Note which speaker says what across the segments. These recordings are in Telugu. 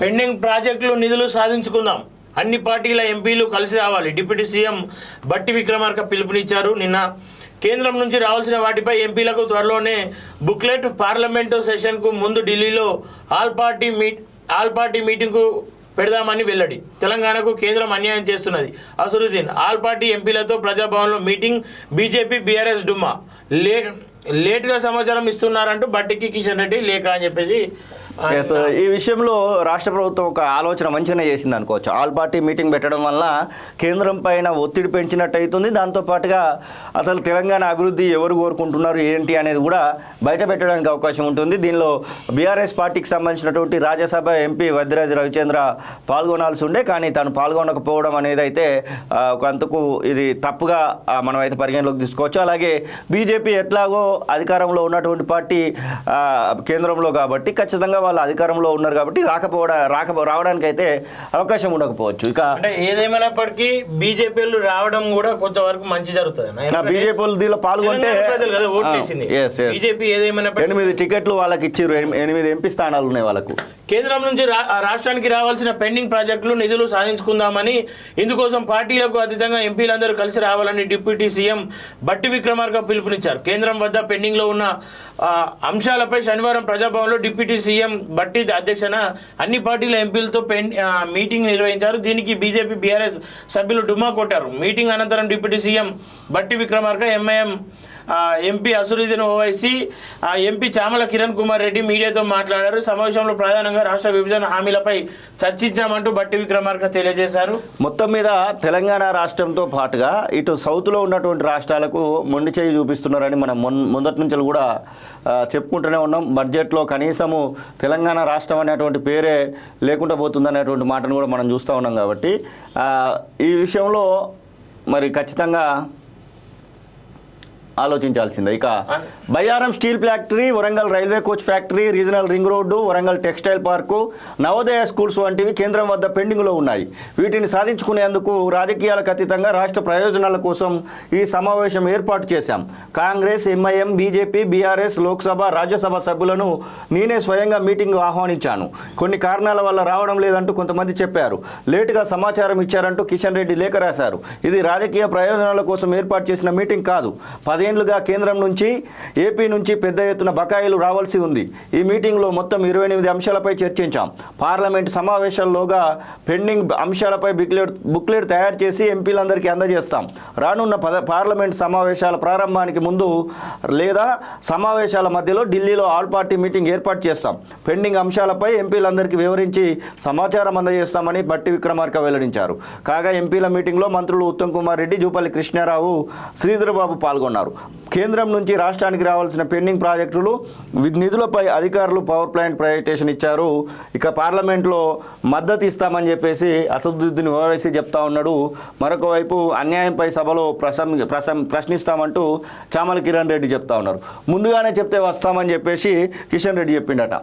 Speaker 1: పెండింగ్ ప్రాజెక్టులు నిధులు సాధించుకుందాం, అన్ని పార్టీల ఎంపీలు కలిసి రావాలి. డిప్యూటీ సీఎం బట్టి విక్రమార్క పిలుపునిచ్చారు. నిన్న కేంద్రం నుంచి రావాల్సిన వాటిపై ఎంపీలకు త్వరలోనే బుక్లెట్ పార్లమెంటు సెషన్కు ముందు ఢిల్లీలో ఆల్ పార్టీ మీటింగ్కు పెడదామని వెల్లడి. తెలంగాణకు కేంద్రం అన్యాయం చేస్తున్నది. అసదుద్దీన్ ఆల్ పార్టీ ఎంపీలతో ప్రజాభవన్లో మీటింగ్. బీజేపీ బీఆర్ఎస్ డుమ్మా. లేట్గా సమాచారం ఇస్తున్నారంటూ బట్టికి కిషన్ రెడ్డి లేఖ అని చెప్పేసి.
Speaker 2: ఈ విషయంలో రాష్ట్ర ప్రభుత్వం ఒక ఆలోచన మంచిగానే చేసింది అనుకోవచ్చు. ఆల్ పార్టీ మీటింగ్ పెట్టడం వల్ల కేంద్రం పైన ఒత్తిడి పెంచినట్టు అవుతుంది. దాంతోపాటుగా అసలు తెలంగాణ అభివృద్ధి ఎవరు కోరుకుంటున్నారు ఏంటి అనేది కూడా బయట పెట్టడానికి అవకాశం ఉంటుంది. దీనిలో బీఆర్ఎస్ పార్టీకి సంబంధించినటువంటి రాజ్యసభ ఎంపీ వద్దిరాజు రవిచంద్ర పాల్గొనాల్సి ఉండే, కానీ తను పాల్గొనకపోవడం అనేది అయితే కొంతకు ఇది తప్పుగా మనం అయితే పరిగణలోకి తీసుకోవచ్చు. అలాగే బీజేపీ ఎట్లాగో అధికారంలో ఉన్నటువంటి పార్టీ కేంద్రంలో కాబట్టి ఖచ్చితంగా వాళ్ళు అధికారంలో ఉన్నారు కాబట్టి రావడానికి అయితే అవకాశం ఉండకపోవచ్చు. ఇక
Speaker 1: అంటే ఏదేమైనప్పటికీ బీజేపీలు రావడం కూడా కొంతవరకు మంచి జరుగుతుంది.
Speaker 2: బీజేపీలు దీనిలో పాల్గొంటే 8 టికెట్లు వాళ్ళకి ఇచ్చారు. 8 ఎంపీ స్థానాలు ఉన్నాయి వాళ్ళకు.
Speaker 1: కేంద్రం నుంచి రాష్ట్రానికి రావాల్సిన పెండింగ్ ప్రాజెక్టులు నిధులు సాధించుకుందామని, ఇందుకోసం పార్టీలకు అతీతంగా ఎంపీలందరూ కలిసి రావాలని డిప్యూటీ సీఎం బట్టి విక్రమార్క పిలుపునిచ్చారు. కేంద్రం వద్ద పెండింగ్లో ఉన్న అంశాలపై శనివారం ప్రజాభవన్లో డిప్యూటీ సీఎం బట్టి అధ్యక్షన అన్ని పార్టీల ఎంపీలతో మీటింగ్ నిర్వహించారు. దీనికి బీజేపీ బీఆర్ఎస్ సభ్యులు డుమ్మా కొట్టారు. మీటింగ్ అనంతరం డిప్యూటీ సీఎం బట్టి Vikramarka MIM MP Asaduddin Owaisi MP Chamala Kiran Kumar Reddy మీడియాతో మాట్లాడారు. సమావేశంలో ప్రధానంగా రాష్ట్ర విభజన హామీలపై చర్చించామంటూ బట్టి విక్రమార్క తెలియజేశారు.
Speaker 2: మొత్తం మీద తెలంగాణ రాష్ట్రంతో పాటుగా ఇటు సౌత్లో ఉన్నటువంటి రాష్ట్రాలకు మొండి చేయి చూపిస్తున్నారని మనం మొదటి నుంచి కూడా చెప్పుకుంటూనే ఉన్నాం. బడ్జెట్లో కనీసము తెలంగాణ రాష్ట్రం అనేటువంటి పేరే లేకుండా పోతుందనేటువంటి మాటను కూడా మనం చూస్తూ ఉన్నాం. కాబట్టి ఈ విషయంలో మరి ఖచ్చితంగా ఆలోచించాల్సిందే. ఇక Bayyaram steel factory, Warangal railway coach factory, regional ring road, Warangal textile park, Navodaya schools వంటివి కేంద్రం వద్ద పెండింగ్లో ఉన్నాయి. వీటిని సాధించుకునేందుకు రాజకీయాలకు అతీతంగా రాష్ట్ర ప్రయోజనాల కోసం ఈ సమావేశం ఏర్పాటు చేశాం. Congress, MIM, BJP, BRS Lok Sabha, Rajya Sabha సభ్యులను నేనే స్వయంగా మీటింగ్ ఆహ్వానించాను. కొన్ని కారణాల వల్ల రావడం లేదంటూ కొంతమంది చెప్పారు. లేటుగా సమాచారం ఇచ్చారంటూ కిషన్ రెడ్డి లేఖ రాశారు. ఇది రాజకీయ ప్రయోజనాల కోసం ఏర్పాటు చేసిన మీటింగ్ కాదు. 10 ఏళ్లుగా కేంద్రం నుంచి, ఏపీ నుంచి పెద్ద ఎత్తున బకాయిలు రావాల్సి ఉంది. ఈ మీటింగ్లో మొత్తం 28 అంశాలపై చర్చించాం. పార్లమెంట్ సమావేశాల్లోగా పెండింగ్ అంశాలపై బుక్లెట్ తయారు చేసి ఎంపీలందరికీ అందజేస్తాం. రానున్న పార్లమెంట్ సమావేశాల ప్రారంభానికి ముందు లేదా సమావేశాల మధ్యలో ఢిల్లీలో ఆల్ పార్టీ మీటింగ్ ఏర్పాటు చేస్తాం. పెండింగ్ అంశాలపై ఎంపీలందరికీ వివరించి సమాచారం అందజేస్తామని బట్టి విక్రమార్క వెల్లడించారు. కాగా ఎంపీల మీటింగ్లో మంత్రులు ఉత్తమ్ కుమార్ రెడ్డి, జూపల్లి కృష్ణారావు, శ్రీధర్ బాబు పాల్గొన్నారు. కేంద్రం నుంచి రాష్ట్రానికి రావాల్సిన పెండింగ్ ప్రాజెక్టులు నిధులపై అధికారులు పవర్ ప్లాంట్ ప్రజెంటేషన్ ఇచ్చారు. ఇక పార్లమెంట్లో మద్దతు ఇస్తామని చెప్పేసి అసదుద్దీన్ ఓవైసీ చెప్తా ఉన్నాడు. మరొక వైపు అన్యాయంపై సభలో ప్రశ్నిస్తామంటూ చామల కిరణ్ రెడ్డి చెప్తా ఉన్నారు. ముందుగానే చెప్తే వస్తామని చెప్పేసి కిషన్ రెడ్డి చెప్పిండట.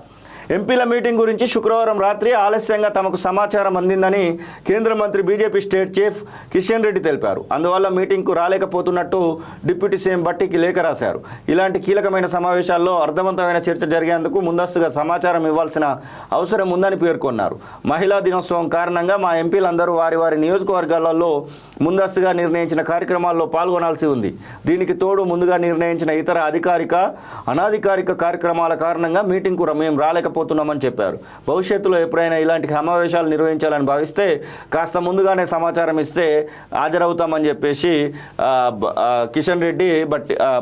Speaker 2: ఎంపీల మీటింగ్ గురించి శుక్రవారం రాత్రి ఆలస్యంగా తమకు సమాచారం అందిందని కేంద్ర మంత్రి BJP state chief Kishan Reddy తెలిపారు. అందువల్ల మీటింగ్కు రాలేకపోతున్నట్టు డిప్యూటీ సీఎం బట్టికి లేఖ రాశారు. ఇలాంటి కీలకమైన సమావేశాల్లో అర్థవంతమైన చర్చ జరిగేందుకు ముందస్తుగా సమాచారం ఇవ్వాల్సిన అవసరం ఉందని పేర్కొన్నారు. మహిళా దినోత్సవం కారణంగా మా ఎంపీలందరూ వారి వారి నియోజకవర్గాలలో ముందస్తుగా నిర్ణయించిన కార్యక్రమాల్లో పాల్గొనాల్సి ఉంది. దీనికి తోడు ముందుగా నిర్ణయించిన ఇతర అధికారిక, అనాధికారిక కార్యక్రమాల కారణంగా మీటింగ్కు మేము రాలేకపోతున్నామని చెప్పారు. భవిష్యత్తులో ఎప్పుడైనా ఇలాంటి సమావేశాలు నిర్వహించాలని భావిస్తే కాస్త ముందుగానే సమాచారం ఇస్తే హాజరవుతామని చెప్పేసి కిషన్ రెడ్డి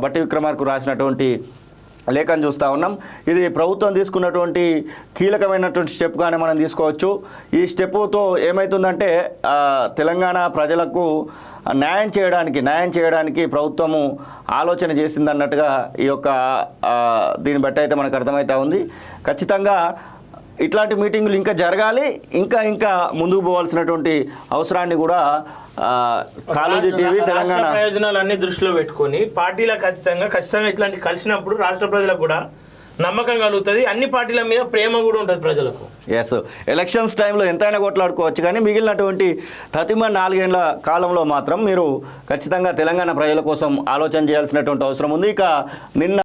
Speaker 2: బట్టి విక్రమార్కు రాసినటువంటి లేఖను చూస్తూ ఉన్నాం. ఇది ప్రభుత్వం తీసుకున్నటువంటి కీలకమైనటువంటి స్టెప్గానే మనం తీసుకోవచ్చు. ఈ స్టెప్తో ఏమవుతుందంటే తెలంగాణ ప్రజలకు న్యాయం చేయడానికి ప్రభుత్వము ఆలోచన చేసిందన్నట్టుగా ఈ యొక్క దీన్ని బట్టి అయితే మనకు అర్థమవుతా ఉంది. ఖచ్చితంగా ఇట్లాంటి మీటింగులు ఇంకా జరగాలి. ఇంకా ముందుకు పోవాల్సినటువంటి అవసరాన్ని కూడా కాళోజీ టీవీ తెలంగాణ
Speaker 1: ప్రయోజనాలన్నీ దృష్టిలో పెట్టుకొని పార్టీలకు ఖచ్చితంగా ఇట్లాంటి కలిసినప్పుడు రాష్ట్ర ప్రజలకు కూడా నమ్మకం కలుగుతుంది. అన్ని పార్టీల మీద ప్రేమ కూడా ఉంటుంది ప్రజలకు.
Speaker 2: ఎస్, ఎలక్షన్స్ టైంలో ఎంతైనా కొట్లాడుకోవచ్చు, కానీ మిగిలినటువంటి 4 ఏళ్ల కాలంలో మాత్రం మీరు ఖచ్చితంగా తెలంగాణ ప్రజల కోసం ఆలోచన చేయాల్సినటువంటి అవసరం ఉంది. ఇక నిన్న